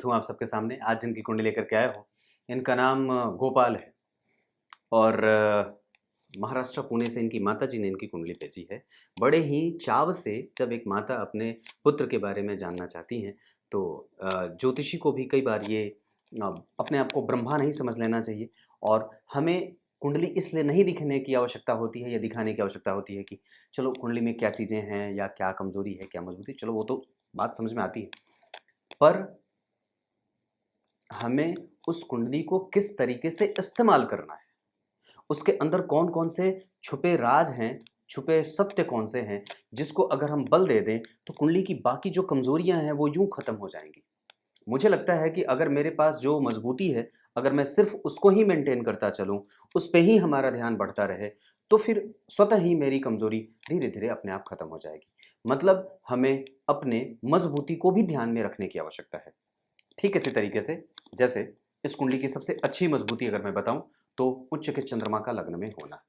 प्रस्तुत हूँ आप सबके सामने। आज जिनकी कुंडली लेकर के आया हूँ, इनका नाम गोपाल है और महाराष्ट्र पुणे से इनकी माताजी ने इनकी कुंडली भेजी है। बड़े ही चाव से जब एक माता अपने पुत्र के बारे में जानना चाहती हैं, तो ज्योतिषी को भी कई बार ये अपने आप को ब्रह्मा नहीं समझ लेना चाहिए और हमें कुंडली इसलिए नहीं दिखने की आवश्यकता होती है या दिखाने की आवश्यकता होती है कि चलो कुंडली में क्या चीज़ें हैं या क्या कमज़ोरी है, क्या मजबूती, चलो वो तो बात समझ में आती है। पर हमें उस कुंडली को किस तरीके से इस्तेमाल करना है, उसके अंदर कौन-कौन से छुपे राज हैं, छुपे सत्य कौन से हैं, जिसको अगर हम बल दे दें, तो कुंडली की बाकी जो कमज़ोरियाँ हैं, वो यूँ ख़त्म हो जाएँगी। मुझे लगता है कि अगर मेरे पास जो मज़बूती है, अगर मैं सिर्फ़ उसको ही मेंटेन करता चलूँ, उस पे ही हमारा ध्यान बढ़ता रहे, तो फिर स्वतः ही मेरी कमज़ोरी धीरे-धीरे अपने आप ख़त्म हो जाएगी। मतलब हमें अपने मज़बूती को भी ध्यान में रखने की आवश्यकता है। ठीक इसी तरीके से जैसे इस कुंडली की सबसे अच्छी मजबूती अगर मैं बताऊं तो उच्च के चंद्रमा का लग्न में होना।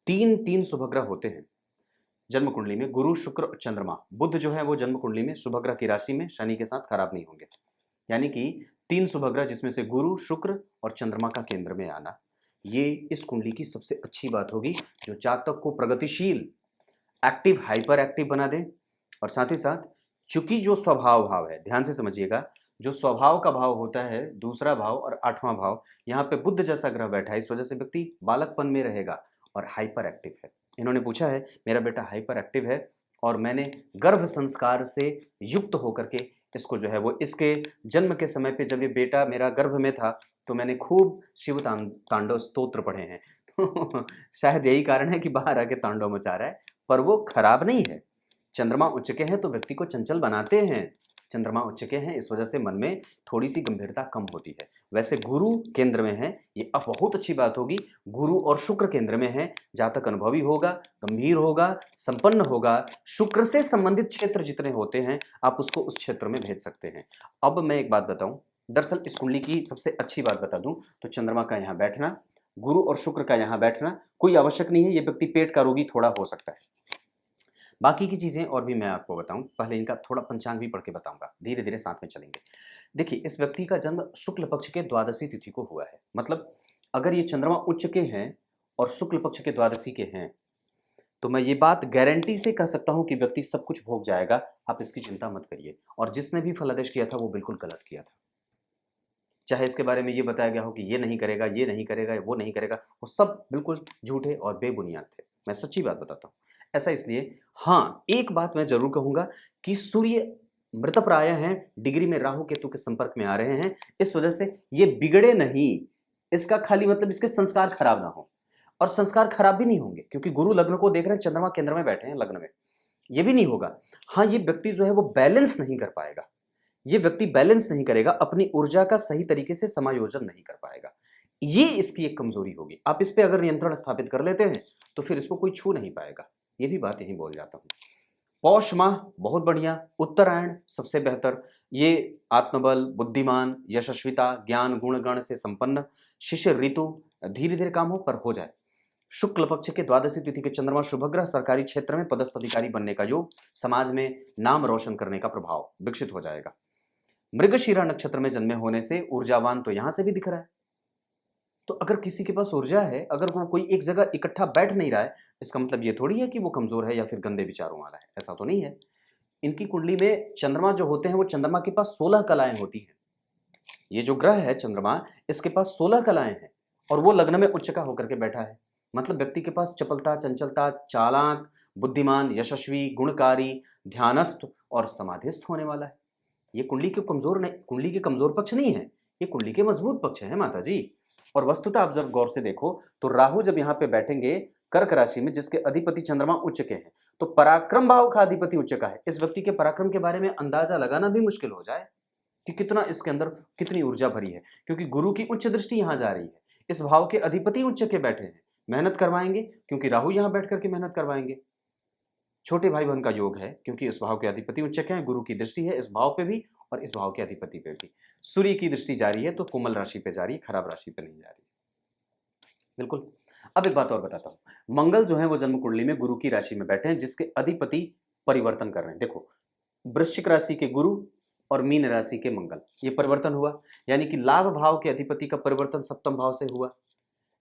तीन तीन शुभग्रह होते हैं जन्म कुंडली में, गुरु शुक्र और चंद्रमा। बुध जो है वो जन्म कुंडली में शुभग्रह की राशि में शनि के साथ खराब नहीं होंगे, यानी कि तीन शुभग्रह जिसमें से गुरु शुक्र और चंद्रमा का केंद्र में आना, ये इस कुंडली की सबसे अच्छी बात होगी जो जातक को प्रगतिशील, एक्टिव, हाइपर एक्टिव बना दे। और साथ ही साथ चूंकि जो स्वभाव भाव है, ध्यान से समझिएगा, जो स्वभाव का भाव होता है दूसरा भाव और आठवां भाव, यहाँ पे बुध जैसा ग्रह बैठा है, इस वजह से व्यक्ति बालकपन में रहेगा और हाइपर एक्टिव है। इन्होंने पूछा है मेरा बेटा हाइपर एक्टिव है और मैंने गर्भ संस्कार से युक्त होकर के इसको जो है वो इसके जन्म के समय पे जब ये बेटा मेरा गर्भ में था तो मैंने खूब शिव तांडव स्तोत्र पढ़े हैं तो शायद यही कारण है कि बाहर आके तांडव मचा रहा है, पर वो खराब नहीं है। चंद्रमा उच्च के हैं तो व्यक्ति को चंचल बनाते हैं। चंद्रमा उच्च के हैं इस वजह से मन में थोड़ी सी गंभीरता कम होती है। वैसे गुरु केंद्र में है, ये अब बहुत अच्छी बात होगी। गुरु और शुक्र केंद्र में है, जातक अनुभवी होगा, गंभीर होगा, संपन्न होगा। शुक्र से संबंधित क्षेत्र जितने होते हैं आप उसको उस क्षेत्र में भेज सकते हैं। अब मैं एक बात बताऊं, दरअसल इस कुंडली की सबसे अच्छी बात बता दूं तो चंद्रमा का यहाँ बैठना, गुरु और शुक्र का यहाँ बैठना कोई आवश्यक नहीं है। ये व्यक्ति पेट का रोगी थोड़ा हो सकता है, बाकी की चीज़ें और भी मैं आपको बताऊं। पहले इनका थोड़ा पंचांग भी पढ़ के बताऊंगा, धीरे धीरे साथ में चलेंगे। देखिए इस व्यक्ति का जन्म शुक्ल पक्ष के द्वादशी तिथि को हुआ है, मतलब अगर ये चंद्रमा उच्च के हैं और शुक्ल पक्ष के द्वादशी के हैं तो मैं ये बात गारंटी से कह सकता हूं कि व्यक्ति सब कुछ भोग जाएगा। आप इसकी चिंता मत करिए। और जिसने भी फलादेश किया था वो बिल्कुल गलत किया था, चाहे इसके बारे में ये बताया गया हो कि ये नहीं करेगा, ये नहीं करेगा, वो नहीं करेगा, वो सब बिल्कुल झूठे और बेबुनियाद थे। मैं सच्ची बात बताता हूँ। ऐसा इसलिए, हाँ एक बात मैं जरूर कहूंगा कि सूर्य मृतप्राय हैं, डिग्री में राहु केतु के संपर्क में आ रहे हैं, इस वजह से ये बिगड़े नहीं। इसका खाली मतलब इसके संस्कार खराब ना हो, और संस्कार खराब भी नहीं होंगे क्योंकि गुरु लग्न को देख रहे हैं, चंद्रमा केंद्र में बैठे हैं लग्न में, ये भी नहीं होगा। हाँ ये व्यक्ति जो है वो बैलेंस नहीं कर पाएगा, ये व्यक्ति बैलेंस नहीं करेगा, अपनी ऊर्जा का सही तरीके से समायोजन नहीं कर पाएगा। ये इसकी एक कमजोरी होगी। आप इस पे अगर नियंत्रण स्थापित कर लेते हैं तो फिर इसको कोई छू नहीं पाएगा। ये भी बात यही बोल जाता हूं। पौष माह बहुत बढ़िया, उत्तरायण सबसे बेहतर। ये आत्मबल, बुद्धिमान, यशस्विता, ज्ञान गुण गण से संपन्न, शिशिर ऋतु, धीरे धीरे काम हो पर हो जाए। शुक्ल पक्ष के द्वादशी तिथि के चंद्रमा शुभग्रह, सरकारी क्षेत्र में पदस्थ अधिकारी बनने का योग, समाज में नाम रोशन करने का प्रभाव विकसित हो जाएगा। मृगशिरा नक्षत्र में जन्मे होने से ऊर्जावान तो यहां से भी दिख रहा है। तो अगर किसी के पास ऊर्जा है, अगर वो कोई एक जगह इकट्ठा बैठ नहीं रहा है, इसका मतलब ये थोड़ी है कि वो कमजोर है या फिर गंदे विचारों वाला है, ऐसा तो नहीं है। इनकी कुंडली में चंद्रमा जो होते हैं वो चंद्रमा के पास 16 कलाएं होती हैं। ये जो ग्रह है चंद्रमा, इसके पास 16 कलाएं हैं और वो लग्न में उच्च का होकर के बैठा है। मतलब व्यक्ति के पास चपलता, चंचलता, चालाक, बुद्धिमान, यशस्वी, गुणकारी, ध्यानस्थ और समाधिस्थ होने वाला है। ये कुंडली के कमजोर नहीं, कुंडली के कमजोर पक्ष नहीं है, ये कुंडली के मजबूत पक्ष है माता जी। और वस्तुतः आप जब गौर से देखो तो राहु जब यहाँ पे बैठेंगे कर्क राशि में, जिसके अधिपति चंद्रमा उच्च के हैं, तो पराक्रम भाव का अधिपति उच्च का है। इस व्यक्ति के पराक्रम के बारे में अंदाजा लगाना भी मुश्किल हो जाए कि कितना इसके अंदर कितनी ऊर्जा भरी है, क्योंकि गुरु की उच्च दृष्टि यहां जा रही है। इस भाव के अधिपति उच्च के बैठे हैं, मेहनत करवाएंगे क्योंकि राहु यहां बैठ करके मेहनत करवाएंगे। छोटे भाई बहन का योग है क्योंकि इस भाव के अधिपति उच्चक हैं, गुरु की दृष्टि है इस भाव पे भी और इस भाव के अधिपति पे भी। सूर्य की दृष्टि जारी है तो कोमल राशि पे जा रही है, खराब राशि पे नहीं जा रही। बिल्कुल। अब एक बात और बताता हूं, मंगल जो है वो जन्म कुंडली में गुरु की राशि में बैठे हैं, जिसके अधिपति परिवर्तन कर रहे हैं। देखो वृश्चिक राशि के गुरु और मीन राशि के मंगल, ये परिवर्तन हुआ, यानी कि लाभ भाव के अधिपति का परिवर्तन सप्तम भाव से हुआ।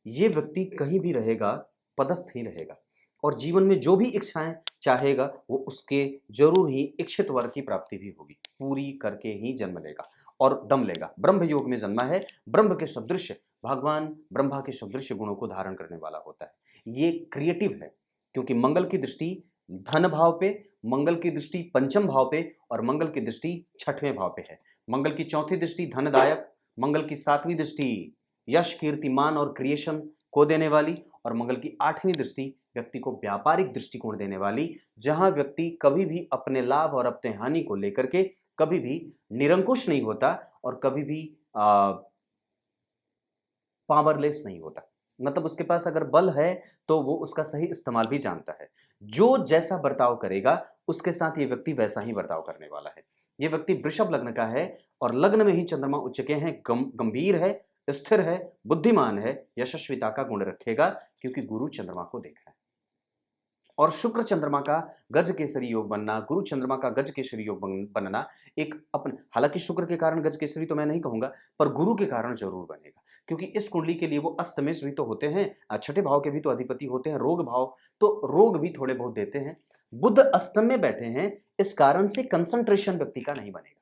ये व्यक्ति कहीं भी रहेगा पदस्थ ही रहेगा और जीवन में जो भी इच्छाएं चाहेगा वो उसके जरूर ही इच्छित वर की प्राप्ति भी होगी, पूरी करके ही जन्म लेगा और दम लेगा। ब्रह्म योग में जन्मा है, ब्रह्म के सदृश, भगवान ब्रह्मा के सदृश गुणों को धारण करने वाला होता है। ये क्रिएटिव है क्योंकि मंगल की दृष्टि धन भाव पे, मंगल की दृष्टि पंचम भाव पे और मंगल की दृष्टि छठवें भाव पे है। मंगल की चौथी दृष्टि धनदायक, मंगल की सातवीं दृष्टि यश कीर्तिमान और क्रिएशन को देने वाली और मंगल की आठवीं दृष्टि व्यक्ति को व्यापारिक दृष्टिकोण देने वाली, जहां व्यक्ति कभी भी अपने लाभ और अपने हानि को लेकर के कभी भी निरंकुश नहीं होता और कभी भी पावरलेस नहीं होता। मतलब उसके पास अगर बल है तो वो उसका सही इस्तेमाल भी जानता है। जो जैसा बर्ताव करेगा उसके साथ ये व्यक्ति वैसा ही बर्ताव करने वाला है। ये व्यक्ति वृषभ लग्न का है और लग्न में ही चंद्रमा उच्च के हैं, गंभीर है, स्थिर है, बुद्धिमान है, यशस्विता का गुण रखेगा क्योंकि गुरु चंद्रमा को देख रहा है। और शुक्र चंद्रमा का गज केसरी योग बनना, गुरु चंद्रमा का गज केसरी योग बनना एक अपन, हालांकि शुक्र के कारण गज केसरी तो मैं नहीं कहूंगा, पर गुरु के कारण जरूर बनेगा क्योंकि इस कुंडली के लिए वो अष्टमेश भी तो होते हैं, छठे भाव के भी तो अधिपति होते हैं, रोग भाव, तो रोग भी थोड़े बहुत देते हैं। बुध अष्टम में बैठे हैं, इस कारण से कंसंट्रेशन व्यक्ति का नहीं बनेगा।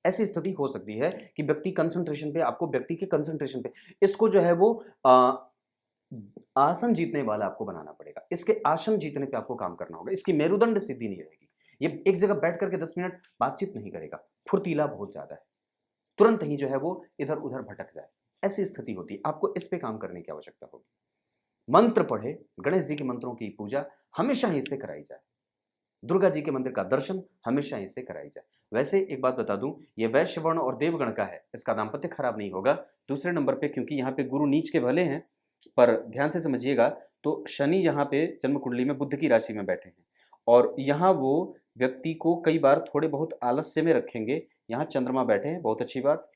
ऐसी स्थिति हो सकती है कि व्यक्ति कंसंट्रेशन पे, आपको व्यक्ति के कंसंट्रेशन पे, इसको जो है वो आसन जीतने वाला आपको बनाना पड़ेगा, इसके आसन जीतने पे आपको काम करना होगा, इसकी मेरुदंड सिद्धि नहीं रहेगी। ये एक जगह बैठ करके 10 मिनट बातचीत नहीं करेगा, फुर्तीला बहुत ज्यादा है, तुरंत ही जो है वो इधर उधर भटक जाए, ऐसी स्थिति होती है। आपको इस पे काम करने की आवश्यकता होगी। मंत्र पढ़े, गणेश जी के मंत्रों की पूजा हमेशा ही इससे कराई जाए, दुर्गा जी के मंदिर का दर्शन हमेशा इससे कराई जाए। वैसे एक बात बता दूं, ये वैश्य वर्ण और देवगण का है, इसका दाम्पत्य खराब नहीं होगा। दूसरे नंबर पे क्योंकि यहाँ पे गुरु नीच के भले हैं, पर ध्यान से समझिएगा, तो शनि यहाँ पे जन्म कुंडली में बुध की राशि में बैठे हैं और यहाँ वो व्यक्ति को कई बार थोड़े बहुत आलस्य में रखेंगे। यहाँ चंद्रमा बैठे हैं, बहुत अच्छी बात,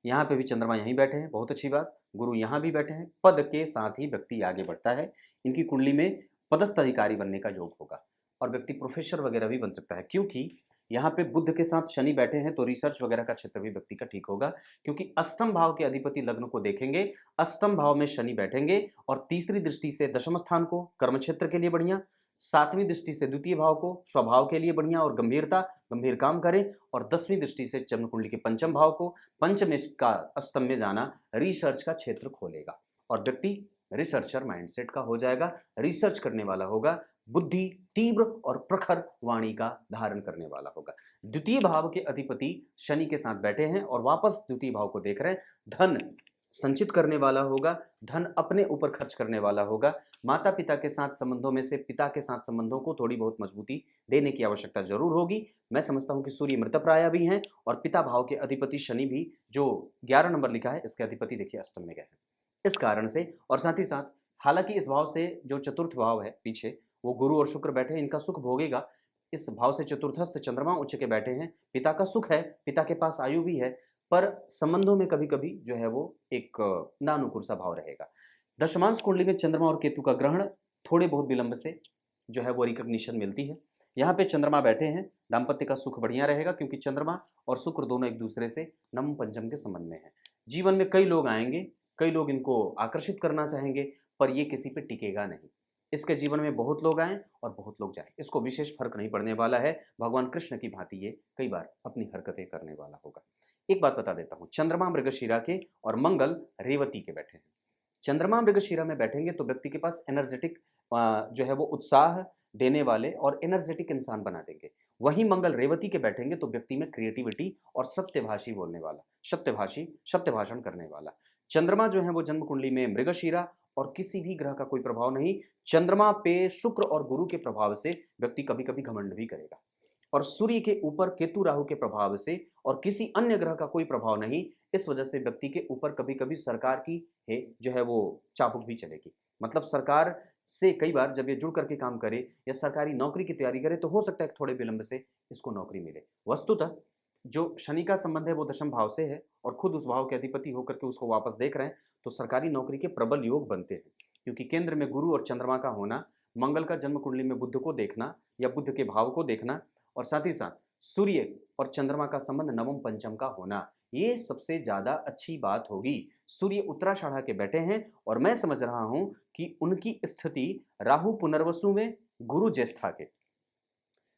यहाँ पे भी चंद्रमा यहीं बैठे हैं, बहुत अच्छी बात, गुरु यहाँ भी बैठे हैं, पद के साथ ही व्यक्ति आगे बढ़ता है। इनकी कुंडली में पदस्थ अधिकारी बनने का योग होगा और व्यक्ति प्रोफेसर वगैरह भी बन सकता है क्योंकि यहाँ पे बुध के साथ शनि बैठे हैं, तो रिसर्च वगैरह का क्षेत्र भी व्यक्ति का ठीक होगा क्योंकि अष्टम भाव के अधिपति लग्न को देखेंगे, अष्टम भाव में शनि बैठेंगे और तीसरी दृष्टि से दशम स्थान को, कर्म क्षेत्र के लिए बढ़िया, सातवीं दृष्टि से द्वितीय भाव को, स्वभाव के लिए बढ़िया और गंभीरता, गंभीर काम करें, और 10वीं दृष्टि से जन्म कुंडली के पंचम भाव को, पंचम का अष्टम में जाना रिसर्च का क्षेत्र खोलेगा और व्यक्ति रिसर्चर माइंडसेट का हो जाएगा, रिसर्च करने वाला होगा, बुद्धि तीव्र और प्रखर वाणी का धारण करने वाला होगा। द्वितीय भाव के अधिपति शनि के साथ बैठे हैं और वापस द्वितीय भाव को देख रहे हैं, धन संचित करने वाला होगा, धन अपने ऊपर खर्च करने वाला होगा। माता पिता के साथ संबंधों में से पिता के साथ संबंधों को थोड़ी बहुत मजबूती देने की आवश्यकता जरूर होगी। मैं समझता हूं कि सूर्य मृतप्राय भी हैं और पिता भाव के अधिपति शनि भी, जो 11 नंबर लिखा है, इसके अधिपति देखिए अष्टम में गए हैं। इस कारण से, और साथ ही साथ हालांकि इस भाव से जो चतुर्थ भाव है पीछे, वो गुरु और शुक्र बैठे हैं, इनका सुख भोगेगा। इस भाव से चतुर्थस्थ चंद्रमा उच्च के बैठे हैं, पिता का सुख है, पिता के पास आयु भी है, पर संबंधों में कभी कभी जो है वो एक नानुकूल सा भाव रहेगा। दशमांश कुंडली में चंद्रमा और केतु का ग्रहण थोड़े बहुत विलंब से जो है वो रिकग्निशन मिलती है। यहाँ पे चंद्रमा बैठे हैं, दाम्पत्य का सुख बढ़िया रहेगा क्योंकि चंद्रमा और शुक्र दोनों एक दूसरे से नवम पंचम के संबंध में है। जीवन में कई लोग आएंगे, कई लोग इनको आकर्षित करना चाहेंगे, पर ये किसी पे टिकेगा नहीं। इसके जीवन में बहुत लोग आए और बहुत लोग जाएं, इसको विशेष फर्क नहीं पड़ने वाला है। भगवान कृष्ण की भांति ये कई बार अपनी हरकतें करने वाला होगा। एक बात बता देता हूं, चंद्रमा मृगशिरा के और मंगल रेवती के बैठे हैं। चंद्रमा मृगशिरा में बैठेंगे तो व्यक्ति के पास एनर्जेटिक जो है वो उत्साह देने वाले और एनर्जेटिक इंसान बना देंगे। वहीं मंगल रेवती के बैठेंगे तो व्यक्ति में क्रिएटिविटी और सत्यभाषी बोलने वाला, सत्यभाषी, सत्य भाषण करने वाला। चंद्रमा जो है वो जन्म कुंडली में मृगशिरा और किसी भी ग्रह का कोई प्रभाव नहीं, चंद्रमा पे शुक्र और गुरु के प्रभाव से व्यक्ति कभी कभी घमंड भी करेगा, और सूर्य के ऊपर केतु राहु के प्रभाव से और किसी अन्य ग्रह का कोई प्रभाव नहीं, इस वजह से व्यक्ति के ऊपर कभी कभी सरकार की जो है वो चाबुक भी चलेगी। मतलब सरकार से कई बार जब ये जुड़ करके काम करे या सरकारी नौकरी की तैयारी करे तो हो सकता है कि थोड़े विलंब से इसको नौकरी मिले। वस्तुतः जो शनि का संबंध है वो दशम भाव से है और खुद उस भाव के अधिपति होकर के उसको वापस देख रहे हैं, तो सरकारी नौकरी के प्रबल योग बनते हैं क्योंकि केंद्र में गुरु और चंद्रमा का होना, मंगल का जन्म कुंडली में बुध को देखना या बुध के भाव को देखना, और साथ ही साथ सूर्य और चंद्रमा का संबंध नवम पंचम का होना, ये सबसे ज्यादा अच्छी बात होगी। सूर्य उत्तराषाढ़ा के बैठे हैं और मैं समझ रहा हूं कि उनकी स्थिति राहु पुनर्वसु में, गुरु ज्येष्ठा के,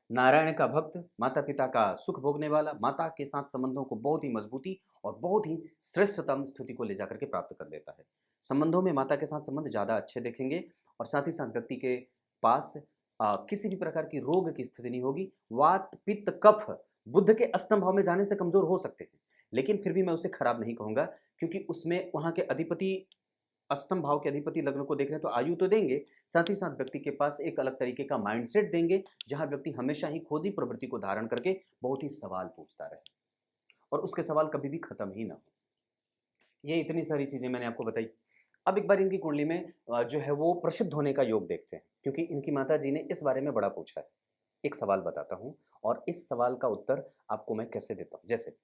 नारायण का भक्त, माता पिता का सुख भोगने वाला, माता के साथ संबंधों को बहुत ही मजबूती और बहुत ही श्रेष्ठतम स्थिति को ले जाकर के प्राप्त कर देता है। संबंधों में माता के साथ संबंध ज्यादा अच्छे देखेंगे और साथ ही साथ व्यक्ति के पास किसी भी प्रकार की रोग की स्थिति नहीं होगी। वात पित्त कफ बुध के अष्टम भाव में जाने से कमजोर हो सकते हैं, लेकिन फिर भी मैं उसे खराब नहीं कहूंगा, क्योंकि उसमें वहां के अधिपति, अष्टम भाव के अधिपति लग्न को देख रहे हैं तो आयु तो देंगे, साथ ही साथ व्यक्ति के पास एक अलग तरीके का माइंडसेट देंगे, जहां व्यक्ति हमेशा ही खोजी प्रवृत्ति को धारण करके बहुत ही सवाल पूछता रहे और उसके सवाल कभी भी खत्म ही ना हो। ये इतनी सारी चीजें मैंने आपको बताई। अब एक बार इनकी कुंडली में जो है वो प्रसिद्ध होने का योग देखते हैं, क्योंकि इनकी माता जी ने इस बारे में बड़ा पूछा है। एक सवाल बताता हूं और इस सवाल का उत्तर आपको मैं कैसे देता हूं। जैसे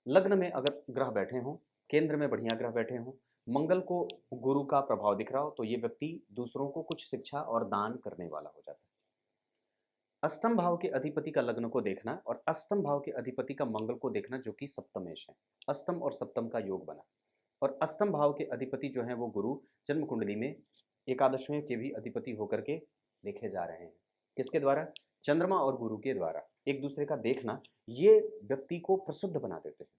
लग्न में अगर ग्रह बैठे हों, केंद्र में बढ़िया ग्रह बैठे हों, मंगल को गुरु का प्रभाव दिख रहा हो, तो ये व्यक्ति दूसरों को कुछ शिक्षा और दान करने वाला हो जाता है। अष्टम भाव के अधिपति का लग्न को देखना और अष्टम भाव के अधिपति का मंगल को देखना, जो कि सप्तमेश है, अष्टम और सप्तम का योग बना, और अष्टम भाव के अधिपति जो है वो गुरु जन्म कुंडली में एकादशवें के भी अधिपति होकर के देखे जा रहे हैं। किसके द्वारा? चंद्रमा और गुरु के द्वारा। एक दूसरे का देखना ये व्यक्ति को प्रसिद्ध बना देते हैं।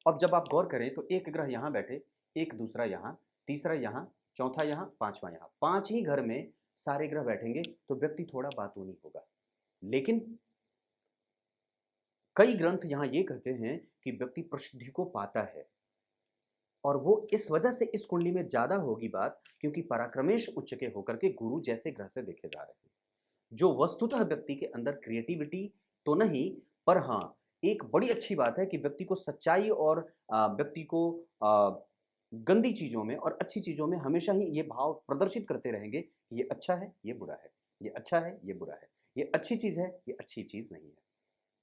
अब जब आप गौर करें तो एक ग्रह यहाँ बैठे, एक दूसरा यहाँ, तीसरा यहाँ, चौथा यहाँ, पांचवा यहाँ, 5 ही घर में सारे ग्रह बैठेंगे तो व्यक्ति थोड़ा बातूनी होगा। लेकिन कई ग्रंथ यहाँ ये कहते हैं कि व्यक्ति प्रसिद्धि को पाता है, और वो इस वजह से इस कुंडली में ज्यादा होगी बात, क्योंकि पराक्रमेश उच्च के होकर के गुरु जैसे ग्रह से देखे जा रहे हैं, जो वस्तुतः व्यक्ति के अंदर क्रिएटिविटी तो नहीं, पर हाँ एक बड़ी अच्छी बात है कि व्यक्ति को सच्चाई और व्यक्ति को गंदी चीजों में और अच्छी चीजों में हमेशा ही ये भाव प्रदर्शित करते रहेंगे, ये अच्छा है, ये बुरा है, ये अच्छा है, ये बुरा है, ये अच्छी चीज है, ये अच्छी चीज नहीं है।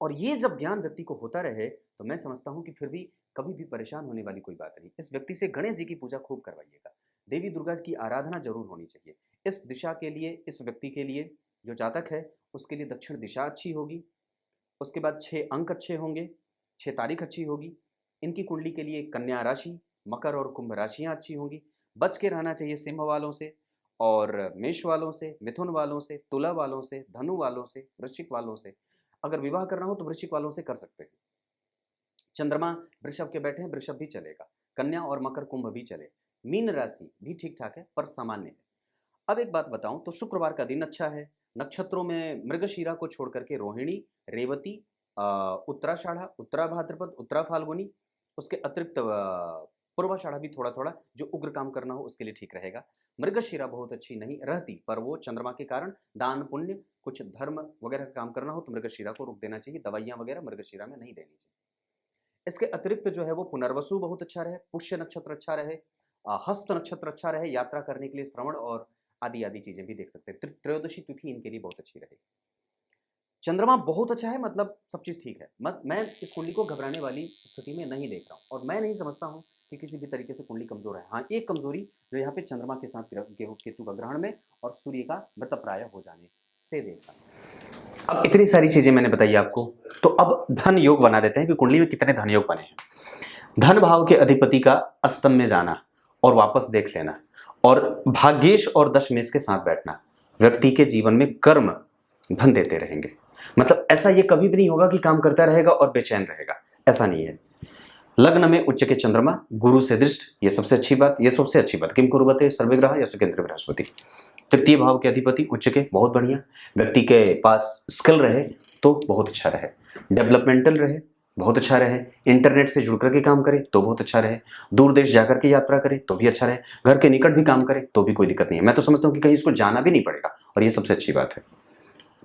और ये जब ज्ञान व्यक्ति को होता रहे तो मैं समझता हूं कि फिर भी कभी भी परेशान होने वाली कोई बात नहीं। इस व्यक्ति से गणेश जी की पूजा खूब करवाइएगा, देवी दुर्गा की आराधना जरूर होनी चाहिए। इस दिशा के लिए, इस व्यक्ति के लिए जो जातक है उसके लिए दक्षिण दिशा अच्छी होगी, उसके बाद 6 अंक अच्छे होंगे, 6 तारीख अच्छी होगी। इनकी कुंडली के लिए कन्या राशि, मकर और कुंभ राशियां अच्छी होंगी। बच के रहना चाहिए सिंह वालों से और मेष वालों से, मिथुन वालों से, तुला वालों से, धनु वालों से, वृश्चिक वालों से। अगर विवाह करना हो तो वृश्चिक वालों से कर सकते हैं। चंद्रमा वृषभ के बैठे हैं, वृषभ भी चलेगा, कन्या और मकर कुंभ भी चले, मीन राशि भी ठीक ठाक है पर सामान्य है। अब एक बात बताऊं तो शुक्रवार का दिन अच्छा है। नक्षत्रों में मृगशीरा को छोड़ करके रोहिणी, रेवती, उत्तराषाढ़ा, उत्तरा भाद्रपद, उत्तरा फाल्गुनी, उसके अतिरिक्त पूर्वाषाढ़ा भी थोड़ा थोड़ा जो उग्र काम करना हो उसके लिए ठीक रहेगा। मृगशीरा बहुत अच्छी नहीं रहती, पर वो चंद्रमा के कारण दान पुण्य कुछ धर्म वगैरह का काम करना हो तो मृगशीरा को रोक देना चाहिए, दवाइयां वगैरह मृगशीरा में नहीं देनी चाहिए। इसके अतिरिक्त जो है वो पुनर्वसु बहुत अच्छा रहे, पुष्य नक्षत्र अच्छा रहे, हस्त नक्षत्र अच्छा रहे, यात्रा करने के लिए श्रवण और आदि आदि चीजें भी देख सकते हैं। त्रयोदशी तिथि इनके लिए बहुत अच्छी रहेगी। चंद्रमा बहुत अच्छा है, मतलब सब चीज ठीक है। मैं इस कुंडली को घबराने वाली स्थिति में नहीं देख रहा हूँ और मैं नहीं समझता हूँ कि किसी भी तरीके से कुंडली कमजोर है। हाँ, एक कमजोरी जो यहाँ पे चंद्रमा के साथ केतु का ग्रहण में और सूर्य का मृतप्राय हो जाने से देख रहा हूँ। अब इतनी सारी चीजें मैंने बताई आपको, तो अब धन योग बना देते हैं कि कुंडली में कितने धन योग बने हैं। धन भाव के अधिपति का अष्टम में जाना और वापस देख लेना और भाग्येश और दशमेश के साथ बैठना व्यक्ति के जीवन में कर्म धन देते रहेंगे। मतलब ऐसा ये कभी भी नहीं होगा कि काम करता रहेगा और बेचैन रहेगा, ऐसा नहीं है। लग्न में उच्च के चंद्रमा, गुरु से दृष्ट, ये सबसे अच्छी बात, ये सबसे अच्छी बात। किम कुरुवते सर्वग्रह या सुकेंद्र बृहस्पति। तृतीय भाव के अधिपति उच्च के, बहुत बढ़िया। व्यक्ति के पास स्किल रहे तो बहुत अच्छा रहे, डेवलपमेंटल रहे बहुत अच्छा रहे, इंटरनेट से जुड़ करके काम करे तो बहुत अच्छा रहे, दूर देश जाकर के यात्रा करे तो भी अच्छा रहे, घर के निकट भी काम करे तो भी कोई दिक्कत नहीं है। मैं तो समझता हूँ कि कहीं इसको जाना भी नहीं पड़ेगा और ये सबसे अच्छी बात है।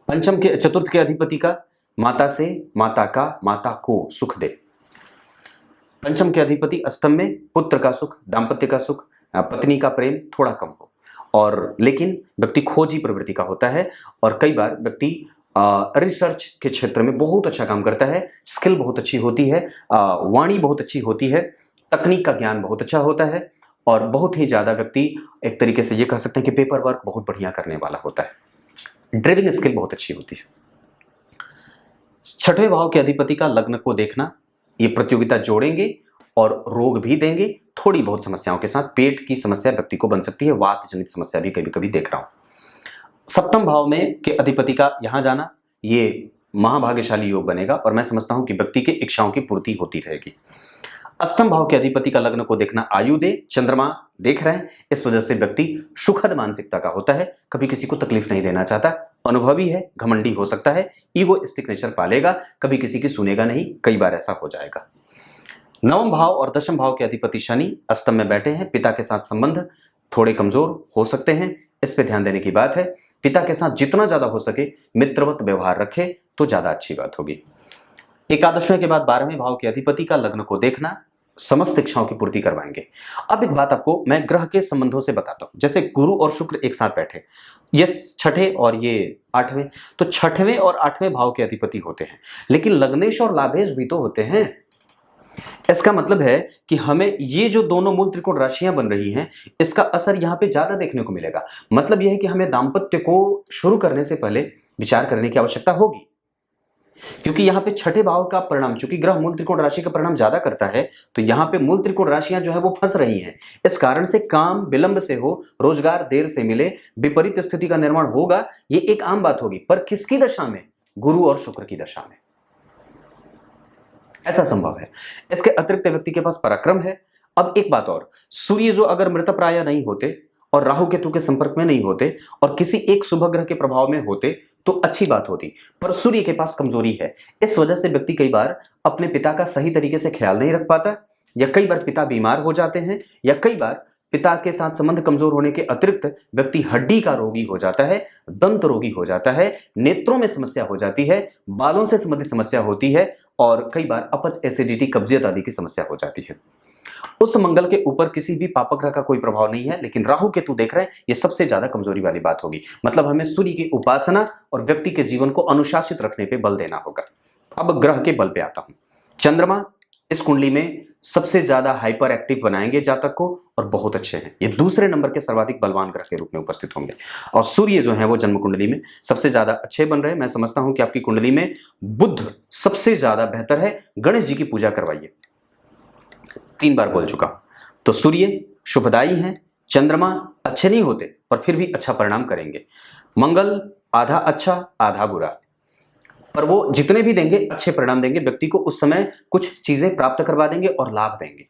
पंचम के चतुर्थ के अधिपति का माता से, माता को सुख दे। पंचम के अधिपति अष्टम में पुत्र का सुख, दाम्पत्य का सुख, पत्नी का प्रेम थोड़ा कम हो, और लेकिन व्यक्ति खोजी प्रवृत्ति का होता है और कई बार व्यक्ति रिसर्च के क्षेत्र में बहुत अच्छा काम करता है, स्किल बहुत अच्छी होती है, वाणी बहुत अच्छी होती है, तकनीक का ज्ञान बहुत अच्छा होता है और बहुत ही ज़्यादा व्यक्ति एक तरीके से ये कह सकते हैं कि पेपर वर्क बहुत बढ़िया करने वाला होता है, ड्राइविंग स्किल बहुत अच्छी होती है। छठवें भाव के अधिपति का लग्न को देखना, ये प्रतियोगिता जोड़ेंगे और रोग भी देंगे, थोड़ी बहुत समस्याओं के साथ। पेट की समस्या व्यक्ति को बन सकती है, वात जनित समस्या भी कभी कभी देख रहा हूं। सप्तम भाव में के अधिपति का यहां जाना, ये महाभाग्यशाली योग बनेगा और मैं समझता हूं कि व्यक्ति के इच्छाओं की पूर्ति होती रहेगी। अष्टम भाव के अधिपति का लग्न को देखना आयु दे, चंद्रमा देख रहे हैं, इस वजह से व्यक्ति सुखद मानसिकता का होता है, कभी किसी को तकलीफ नहीं देना चाहता, अनुभवी है, घमंडी हो सकता है, ईगोइस्टिक नेचर पालेगा, कभी किसी की सुनेगा नहीं, कई बार ऐसा हो जाएगा। नवम भाव और दशम भाव के अधिपति शनि अष्टम में बैठे हैं, पिता के साथ संबंध थोड़े कमजोर हो सकते हैं, इस पे ध्यान देने की बात है। पिता के साथ जितना ज्यादा हो सके मित्रवत व्यवहार रखे तो ज्यादा अच्छी बात होगी। एकादशवें के बाद 12वें भाव के अधिपति का लग्न को देखना समस्त इच्छाओं की पूर्ति करवाएंगे। अब एक बात आपको मैं ग्रह के संबंधों से बताता हूं, जैसे गुरु और शुक्र एक साथ बैठे, ये छठे और ये आठवें, तो छठवें और आठवें भाव के अधिपति होते हैं, लेकिन लग्नेश और लाभेश भी तो होते हैं। इसका मतलब है कि हमें ये जो दोनों मूल त्रिकोण राशियां बन रही हैं, इसका असर यहां पे ज्यादा देखने को मिलेगा। मतलब यह है कि हमें दाम्पत्य को शुरू करने से पहले विचार करने की आवश्यकता होगी, क्योंकि यहां पे छठे भाव का परिणाम, चूंकि ग्रह मूल त्रिकोण राशि का परिणाम ज्यादा करता है, तो यहां पे मूल त्रिकोण राशियां जो है वो फंस रही हैं। इस कारण से काम विलंब से हो, रोजगार देर से मिले, विपरीत स्थिति का निर्माण होगा, ये एक आम बात होगी। पर किसकी दशा में? गुरु और शुक्र की दशा में ऐसा संभव है। इसके अतिरिक्त व्यक्ति के पास पराक्रम है। अब एक बात और, सूर्य जो अगर मृतप्राय नहीं होते और राहु केतु के संपर्क में नहीं होते और किसी एक शुभ ग्रह के प्रभाव में होते तो अच्छी बात होती, पर सूर्य के पास कमजोरी है। इस वजह से व्यक्ति कई बार अपने पिता का सही तरीके से ख्याल नहीं रख पाता, या कई बार पिता बीमार हो जाते हैं, या कई बार पिता के साथ संबंध कमजोर होने के अतिरिक्त व्यक्ति हड्डी का रोगी हो जाता है, दंत रोगी हो जाता है, नेत्रों में समस्या हो जाती है, बालों से संबंधित समस्या होती है, और कई बार अपच, एसिडिटी, कब्जियत आदि की समस्या हो जाती है। उस मंगल के ऊपर किसी भी पापक ग्रह का कोई प्रभाव नहीं है, लेकिन राहु केतु देख रहे हैं, ये सबसे ज्यादा कमजोरी वाली बात होगी। मतलब हमें सूर्य की उपासना और व्यक्ति के जीवन को अनुशासित रखने पे बल देना होगा। अब ग्रह के बल पे आता हूं। चंद्रमा इस कुंडली में सबसे ज्यादा हाइपर एक्टिव बनाएंगे जातक को, और बहुत अच्छे हैं, ये दूसरे नंबर के सर्वाधिक बलवान ग्रह के रूप में उपस्थित होंगे। और सूर्य जो है वो जन्म कुंडली में सबसे ज्यादा अच्छे बन रहे हैं। मैं समझता हूं कि आपकी कुंडली में बुध सबसे ज्यादा बेहतर है। गणेश जी की पूजा करवाइए, 3 बार बोल चुका। तो सूर्य शुभदायी हैं, चंद्रमा अच्छे नहीं होते पर फिर भी अच्छा परिणाम करेंगे, मंगल आधा अच्छा आधा बुरा, पर वो जितने भी देंगे अच्छे परिणाम देंगे, व्यक्ति को उस समय कुछ चीजें प्राप्त करवा देंगे और लाभ देंगे।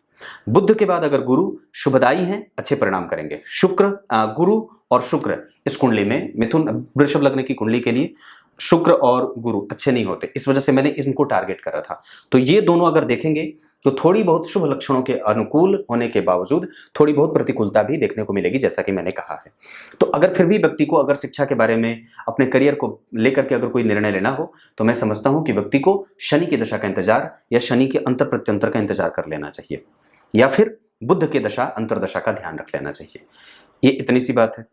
बुध के बाद अगर गुरु शुभदायी हैं, अच्छे परिणाम करेंगे। शुक्र, गुरु और शुक्र इस कुंडली में, मिथुन वृषभ लग्न की कुंडली के लिए शुक्र और गुरु अच्छे नहीं होते, इस वजह से मैंने इनको टारगेट करा था। तो ये दोनों अगर देखेंगे तो थोड़ी बहुत शुभ लक्षणों के अनुकूल होने के बावजूद थोड़ी बहुत प्रतिकूलता भी देखने को मिलेगी, जैसा कि मैंने कहा है। तो अगर फिर भी व्यक्ति को अगर शिक्षा के बारे में, अपने करियर को लेकर के अगर कोई निर्णय लेना हो, तो मैं समझता हूं कि व्यक्ति को शनि की दशा का इंतजार या शनि के अंतर प्रत्यंतर का इंतजार कर लेना चाहिए, या फिर बुध के दशा अंतरदशा का ध्यान रख लेना चाहिए। ये इतनी सी बात है।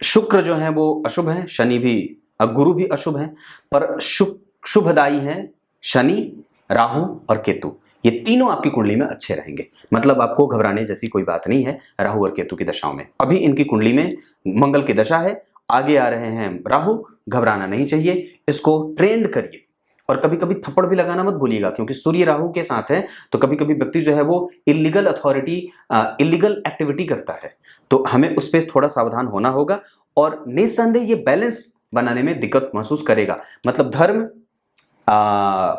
शुक्र जो है वो अशुभ है, शनि भी, गुरु भी अशुभ है, पर शुभदायी है शनि, राहु और केतु, ये तीनों आपकी कुंडली में अच्छे रहेंगे। मतलब आपको घबराने जैसी कोई बात नहीं है राहु और केतु की दशाओं में। अभी इनकी कुंडली में मंगल की दशा है, आगे आ रहे हैं राहु, घबराना नहीं चाहिए, इसको ट्रेंड करिए। और कभी कभी थप्पड़ भी लगाना मत भूलिएगा, क्योंकि सूर्य राहु के साथ है, तो कभी कभी व्यक्ति जो है वो इलीगल अथॉरिटी, इलीगल एक्टिविटी करता है, तो हमें उस पर थोड़ा सावधान होना होगा। और निस्संदेह ये बैलेंस बनाने में दिक्कत महसूस करेगा। मतलब धर्म,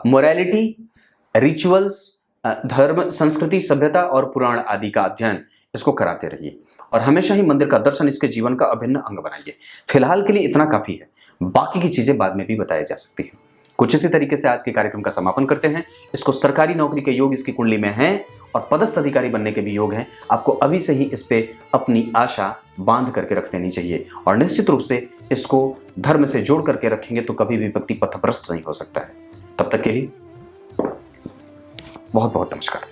मोरालिटी, रिचुअल्स, धर्म, संस्कृति, सभ्यता और पुराण आदि का अध्ययन इसको कराते रहिए, और हमेशा ही मंदिर का दर्शन इसके जीवन का अभिन्न अंग बनाइए। फिलहाल के लिए इतना काफी है, बाकी की चीजें बाद में भी बताई जा सकती हैं। कुछ इसी तरीके से आज के कार्यक्रम का समापन करते हैं। इसको सरकारी नौकरी के योग इसकी कुंडली में हैं और पदस्थ अधिकारी बनने के भी योग हैं। आपको अभी से ही इस पे अपनी आशा बांध करके रख देनी चाहिए, और निश्चित रूप से इसको धर्म से जोड़ करके रखेंगे तो कभी भी व्यक्ति पथभ्रष्ट नहीं हो सकता है। तब तक के लिए बहुत बहुत नमस्कार।